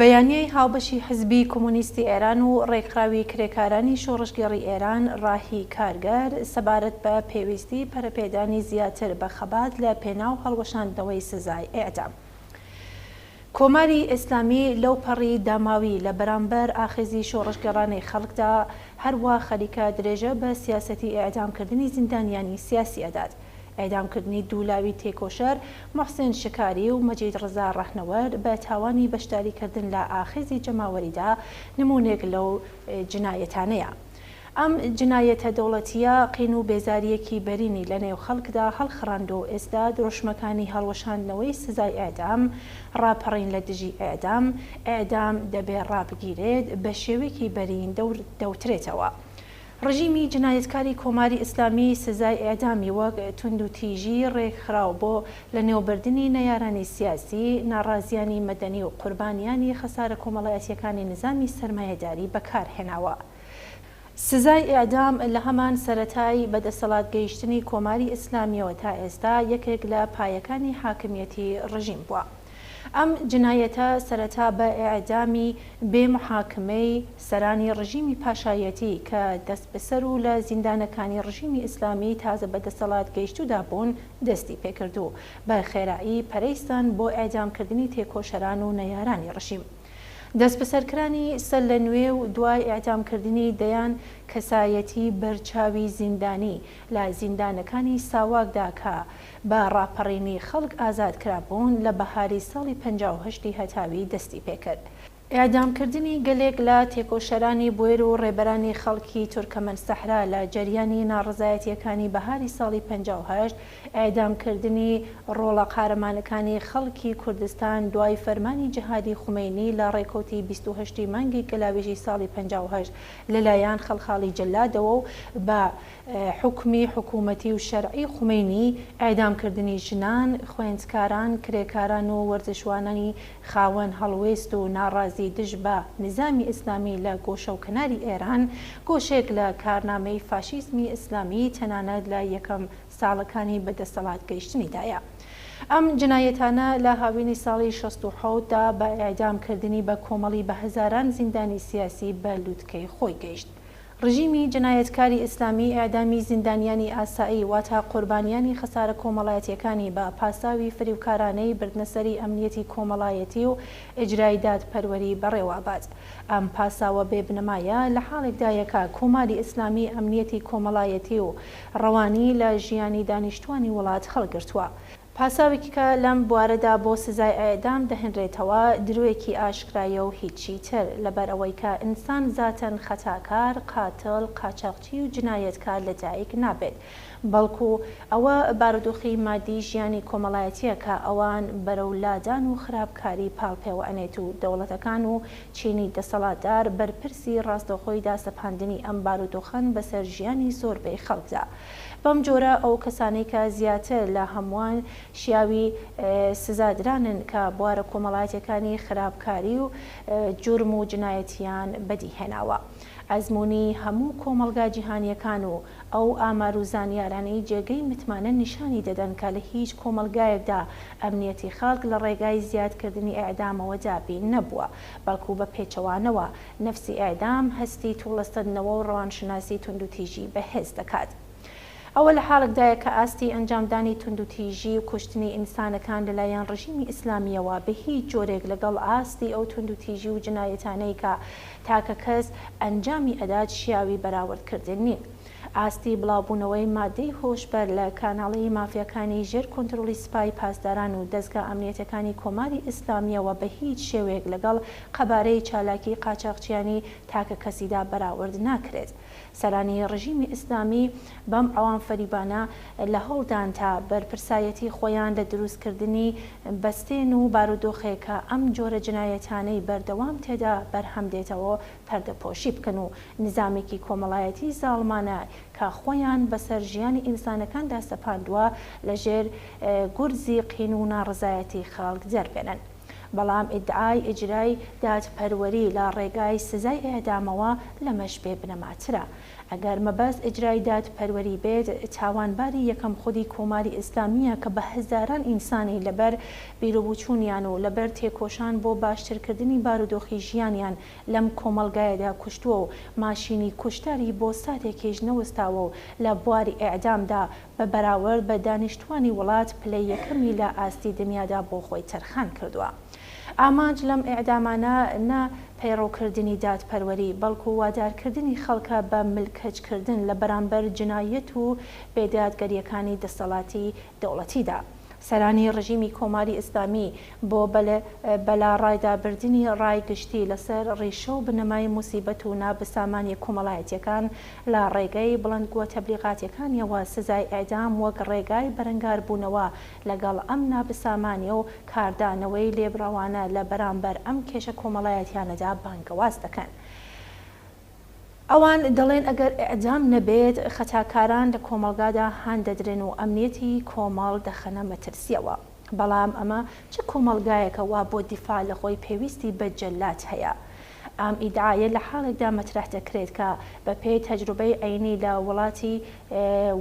بەیانیەی هاوبەشی حزبی کۆمونیستی ئێران و ڕێکخراوی کرێکارانی شۆڕشگێڕی ئێران ڕاهی کارگەر سەبارەت بە پێویستی پەرەپێدانی زیاتر بە خەبات لە پێناو هەڵوەشاندنەوەی سزای ئێعدام. کۆماری ئیسلامی لەو پەڕی داماوی لە بەرامبەر ئاخێزی شۆڕشگەڕانی خەڵکدا هەروە خەریکە درێژە بە سیاسەتی ئێعدامکردنی زیندانیانی سیاسی ئەدات. ئێعدامکردنی دوولاوی تێکۆشەر محسین شکاری و مەجید ڕزا ڕەهنەوەر بە تاوانی بەشداریکردن لە ئاخێزی جەماوەریدا نمونێک لەو جنایەتانەیە. ئەم جنایەتە دەوڵەتیە قین و بێزاریەکی بەرینی لە نێو خەڵکدا هەڵخڕاند و ئێستا درۆشمەکانی هەڵوەشاندنەوەی سزای ئێعدام ڕاپەڕین لە دژی ئێعدام دەبێ ڕابگیرێت بە شێوەیەکی بەرین دەوترێتەوە. ڕژیمی جنایەتکاری کۆماری ئیسلامی سزای ئێعدامی وەک توندوتیژی ڕێکخراو بۆ لە نێوبردننی نەیارانی سیاسی، ناڕازیانی مەدەنی و قوربانیانی خەسارە کۆمەڵایەتیەکانی نظامی سەرمایەداری بەکارهێناوە. سزای ئێعدام لە هەمان سەرەتای بەدەسەڵات گەیشتنی کۆماری ئیسلامیەوە تا ئێستا یەکێک لە پایەکانی حاکمیەتی ڕژیم بووە. ئەم جنایەتە سەرەتا بە ئێعدامی بێمحاکمەی سەرانی ڕژیمی پاشایەتی کە دەست بەسەر و لە زیندانەکانی ڕژیمی ئیسلامی تازە بەدەسەڵات گەیشتوودا بوون دەستی پێکردو بە خێرایی پەرەیستان بۆ ئێعدامکردنی تێکۆشەران و نەیارانی ڕژیم. دەست بەسەرکرانی سەر لە نوێ و دوای ئێعدامکردنی دەیان کەسایەتی بەرچاوی زیندانی لە زیندانەکانی ساواکدا کە بە ڕاپەڕینی خەڵک ئازاد کرابوون لە بەهاری ساڵی 58 هەتاوی دەستی پێکرد. ئێعدامکردنی گەلێک لە تێکۆشەرانی بوێر و ڕێبەرانی خەڵکی تورکەمەن سەحرا لە جەریانی ناڕزایەتیەکانی بەهاری ساڵی 58، ئێعدامکردنی ڕۆڵە قارەمانەکانی خەڵکی کوردستان دوای فەرمانی جەهادی خومەینی لە ڕێکەوتی 28 مانگی گەلاوێژی ساڵی 58 لەلایەن خەڵخاڵی جەلادەوە و بە حکمی حکوومەتی و شەرعی خومەینی، ئێعدامکردنی ژنان، خوێندکاران، کرێکاران و وەرزشوانانی خاوەن هەڵوێست و ناڕازی دژ بە نظامی ئیسلامی لە گۆشە و کەناری ئێران گۆشێک لە کارنامەی فاشیزمی ئیسلامی تەنانەت لە یەکەم ساڵەکانی بەدەسەڵات گەیشتنیدایە. ئەم جنایەتانە لە هاوینی ساڵی 67دا بە ئێعدامکردنی بە کۆمەڵی بە هەزاران زیندانی سیاسی بە لووتکەی خۆی گەیشت. ڕژیمی جنایەتکاری ئیسلامی ئێعدامی زیندانیانی ئاسایی واتە قوربانیانی خەسارە کۆمەڵایەتیەکانی بە پاساوی فریوکارانەی بردنەسەری ئەمنیەتی کۆمەڵایەتی و ئیجرای دادپەروەری بەڕێوەبات. ئەم پاساوە بێبنەمایە لە حاڵێکدایەکە کۆماری ئیسلامی ئەمنیەتی کۆمەڵایەتی و ڕەوانی لە ژیانی دانیشتوانی وڵات هەڵگرتووە. پاساوێکی کە لەم بوارەدا بۆ سزای ئێعدام دەهێنرێتەوە درۆیەکی ئاشکرایە و هیچی تر لەبەر ئەوەی کە ئینسان زاتەن خەتاکار، قاتڵ، قاچاقچی و جنایەتکار لەدایک نابێت، بەڵکو ئەوە بارودۆخی مادی ژیانی کۆمەڵایەتیە کە ئەوان بەرەو لادان و خراپکاری پاڵپێوە ئەنێت و دەوڵەتەکان و چینی دەسەڵاتدار بەرپرسی ڕاستەوخۆی داسەپاندنی ئەم بارودۆخەن بەسەر ژیانی زۆربەی خەڵکدا. بەم جۆرە ئەو کەسانەی کە زیاتر لە هەمووان شیاوی سزادرانن کە بوارە کۆمەڵایەتیەکانی خراپکاری و جورم و جنایەتیان بەدیهێناوە. ئەزموونی هەموو کۆمەلگا جیهانیەکان و ئەو ئامار و زانیارانەی جێگەی متمانە نیشانی دەدەن کە لە هیچ کۆمەلگایەکدا ئەمنیەتی خەڵک لە ڕێگای زیادکردنی ئێعدامەوە دابین نەبووە، بەڵکو بە پێچەوانەوە نەفسی ئێعدام هەستی تووڵەستەدنەوە و ڕەوانشناسی توندوتیژی بەهێز دەکات. ئەوە لە حاڵێکدایە کە ئاستی ئەنجامدانی توندوتیژی و کوشتنی ئینسانەکان لەلایەن ڕژیمی ئیسلامیەوە بە هیچ جۆرێک لەگەڵ ئاستی ئەو توندوتیژی و جنایەتانەی کە تاکە کەس ئەنجامی ئەدات شیاوی بەراوردکردن نییە. ئاستی بڵاوبوونەوەی مادەی هۆشبەر لە کاناڵی مافیەکانی ژێر کۆنتڕۆلی سوپای پاسداران و دەستگا ئەمنیەتەکانی کۆماری ئیسلامیەوە بە هیچ شێوەیەک لەگەڵ قەبارەی چالاکی قاچاقچیانی تاکە کەسیدا بەراورد ناکرێت. سەرانی ڕژیمی ئیسلامی بەم ئەوان فەریبانە لە هەوڵدان تا بەرپرسایەتی خۆیان لە دروستکردنی بەستێن و بارودۆخێکە ئەم جۆرە جنایەتانەی بەردەوام تێدا بەرهەم دێتەوە پەردەپۆشی بکەن و نظامێکی کۆمەڵایەتی زاڵمانە کە خۆیان بەسەر ژیانی ئینسانەکاندا سەپاندووە لەژێر گورزی قین و ناڕزایەتی خەڵک دەربێنن. بەڵام ئیدعای ئیجرای دادپەروەری لە ڕێگای سزای ئێعدامەوە لەمەش بێ بنەماترە. ئەگەر مەبەست ئیجرای دادپەروەری بێت، تاوانباری یەکەم خودی کۆماری ئیسلامیە کە بە هەزاران ئینسانی لەبەر بیرۆبووچوونیان و لەبەر تێکۆشان بۆ باشترکردنی بارودۆخی ژیانیان لەم کۆمەلگایەدا کوشتووە و ماشینی کوشتاری بۆ ساتێکیش نەوەستاوە و لە بواری ئێعدامدا بە بەراورد بە دانیشتوانی وڵات پلەی یەکەمی لە ئاستی دنیادا بۆ خۆی تەرخان کردووە. ئامانج لەم ئێعدامانە نا پەیڕۆکردنی دادپەروەری بەڵکو وادارکردنی خەڵکە بە ملکەجکردن لە بەرامبەر جنایەت و بێدادگەریەکانی دەسەڵاتی دەوڵەتیدا. سەرانی ڕژیمی کۆماری ئیسلامی بۆ بەلاڕایدابردنی ڕایگشتی لەسەر ڕیشە و بنەمای موسیبەت و نابسامانی کۆمەڵایەتیەکان لە ڕێگەی بڵندگووە تەبلیغاتیەکانیەوە سزای ئێعدام وەک ڕێگای بەرەنگار بوونەوە لەگەڵ ئەم نابسامانیە و کاردانەوەی لێبڕەوانە لە بەرامبەر ئەم کێشە کۆمەڵایەتیانەدا بانگەواز دەکەن. ئەوان دەڵێن ئەگەر ئێعدام نەبێت خەتاکاران لە کۆمەلگادا هاندەدرێن و ئەمنیەتی کۆمەڵ دەخەنە مەترسیەوە. بەڵام ئەمە چه کۆمەلگایەکە وا بۆ دیفاع لە خۆی پێویستی بە جەلات هەیە؟ ئەم ئیدعایە لە حاڵێکدا مەترح دەکرێت کە بە پێی تەجروبەی عینی لە وڵاتی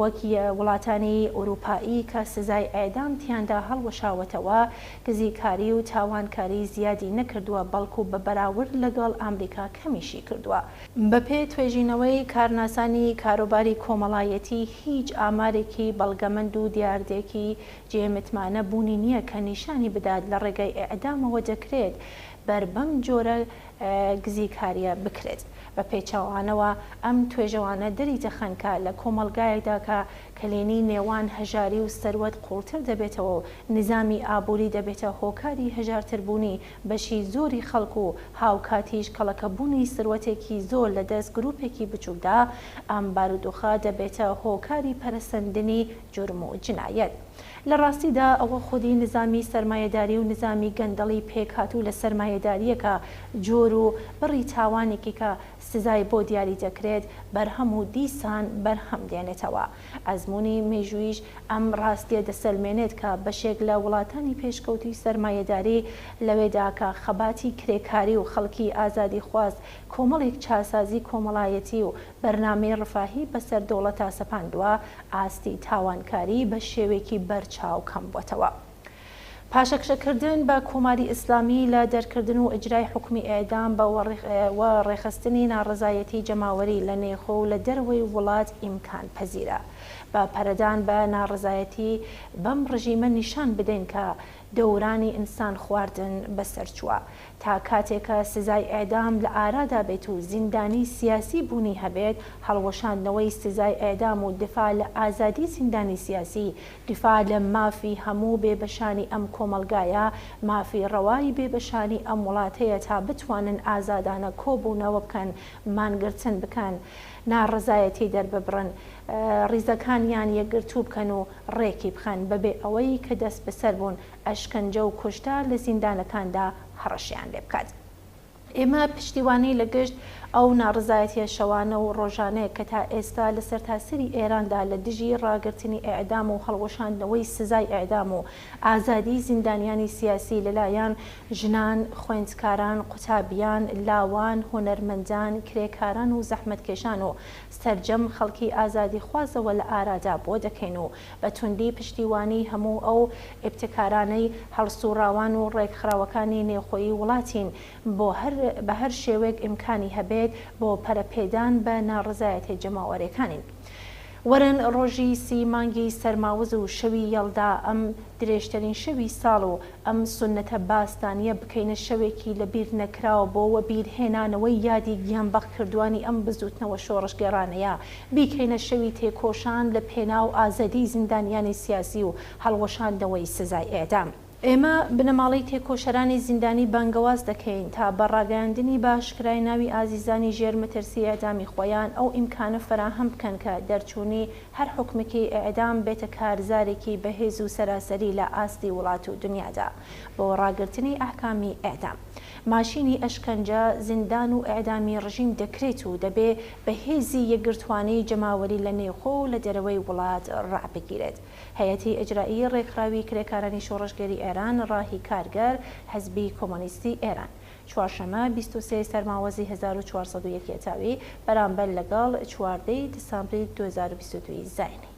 وەک وڵاتانی ئەوروپایی کە سزای ئێعدام تیاندا هەڵوەشاوەتەوە گزیکاری و تاوانکاری زیادی نەکردووە، بەڵکو بە بەراورد لەگەڵ ئامریکا کەمیشی کردووە. بە پێی توێژینەوەی کارناسانی کاروباری کۆمەڵایەتی هیچ ئامارێکی بەڵگەمەند و دیاردێکی جێمتمانە بوونی نییە کە نیشانی بدات لە ڕێگەی ئێعدامەوە دەکرێت بەربەم جۆرە گزیکاریە بکرێت. بە پێچەوانەوە ئەم توێژەوانە دەری دەخەنکە لە کۆمەلگایەکدا کە کلێنی نێوان هەژاری و سەروەت قوڵتر دەبێتەوە و نظامی ئابووری دەبێتە هۆکاری هەژارتربوونی بەشی زۆری خەڵکو و هاوکاتیش کەڵەکەبوونی سروەتێکی زۆر لە دەست گروپێکی بچووکدا ئەم بارودۆخە دەبێتە هۆکاری پەرەسەندنی جورم و جنایەت. لە ڕاستیدا ئەوە خودی نظامی سەرمایەداری و نظامی گەندەڵی پێکهاتوو لە سەرمایەداریەکە جۆر و بڕی تاوانێکی کە سزای بۆ دیاری دەکرێت بەرهەم و دیسان بەرهەم دێنێتەوە. ئەزمموی مێژوویش ئەم ڕاستیە دەسەلمێنێت کە بەشێک لە وڵاتانی پێشکەوتی سەرمایەداری لەوێدا کە خەباتی کرێکاری و خەڵکی ئازادی خواست کۆمەڵێک چاسازی کۆمەڵایەتی و بەرنامەی ڕفاهی بەسەر دەوڵەتا سەپاندووە، ئاستی تاوانکاری بە شێوێکی بەرچاو کەم بووەتەوە. پاشەکشەکردن بە کۆماری ئیسلامی لە دەرکردن و ئیجرای حکمی ئێعدام و ڕێخستنی ناڕزایەتی جەماوەری لە نێخۆ و لە دەروەی وڵات ئیمکان پەزیرە. بە پەرەدان بە ناڕزایەتی بەم ڕژیمە نیشان بدەین کە دەورانی ئینسان خواردن بەسەرچووە تا کاتێکە سزای ئێعدام لە ئارادا بێت و زیندانی سیاسی بوونی هەبێت. هەڵوەشاندنەوەی سزای ئێعدام و دفاع لە ئازادی زیندانی سیاسی، دفاع لە مافی هەموو بێبەشانی ئەم کۆمەلگایە، مافی ڕەوایی بێبەشانی ئەم وڵاتەیە تا بتوانن ئازادانە کۆبوونەوە بکەن، مانگرتن بکەن، ناڕزایەتی دەرببڕن، ڕیزەکانیان یەکگرتوو بکەن و ڕێکی بخەن بەبێ ئەوەی کە دەست بەسەر بوون ئەشکەنجە و کوشتار لە زیندانەکاندا هەڕەشیان لێ بکات. ئێمە پشتیوانی لە گشت ئەو ناڕزایەتیە شەوانە و ڕۆژانەیە کە تا ئێستا لە سەرتاسەری ئێراندا لە دژی ڕاگررتنی ئێعدام و هەڵوەشاندنەوەی سزای ئێعدام و ئازادی زیندانیانی سیاسی لەلایەن ژنان، خوێندکاران، قوتابیان، لاوان، هونەرمەندان، کرێکاران و زەحمەتکێشان و سەرجەم خەڵکی ئازادی خوازەوە لە ئارادا بۆ دەکەین و بە توندی پشتیوانی هەموو ئەو ئیبتکارانەی هەڵسوڕاوان و ڕێکخراوەکانی نێخۆیی وڵاتین بە هەر شێوەیەک ئیمکانی هەبێت بۆ پەرەپێدان بە ناڕزایەتی جەماوەریەکانین. وەرن ڕۆژی سی مانگی سەرماوز و شەوی یەڵدا ئەم درێژترین شەوی ساڵ و ئەم سونەتە باستانیە بکەینە شەوێکی لەبیر نەکراوە بۆەوە بیرهێنانەوەی یادی گیانبەخ کردوانی ئەم بزوتنەوە شۆڕشگێڕانەیە، بیکەینە شەوی تێکۆشان لە پێناو ئازادی زیندانیانی سیاسی و هەڵوەشاندنەوەی سزای ئێعدام. ئێمە بنەماڵەی تێکۆشەرانی زیندانی بانگەواز دەکەین تا بە ڕاگەیاندنی باشکرای ناوی ئازیزانی ژێرمەترسی ئێعدامی خۆیان ئەو ئیمکانە فراهەم بکەن کە دەرچوونی هەر حکمێکی ئێعدام بێتە کارزارێکی بەهێز و سەراسەری لە ئاستی وڵات و دنیادا بۆ ڕاگررتنی ئەحکامی ئێعدام. ماشینی ئەشکەنجە، زیندان و ئێعدامی ڕژیم دەکرێت و دەبێ بەهێزی یەکگرتوانەی جەماوەری لە نێوخۆ و لە دەرەوەی وڵات ڕابگیرێت. هەیەتی ئیجرایی ڕێکخراوی کرێکارانی شۆڕشگەری ئێران ڕاهی کارگەر حزبی کۆمۆنیستی ئێران چوارشەمە 23 سەرماوەزی 1401 تاوی بەرامبەر لەگەڵ 14 دسامبری 2022 زاینی.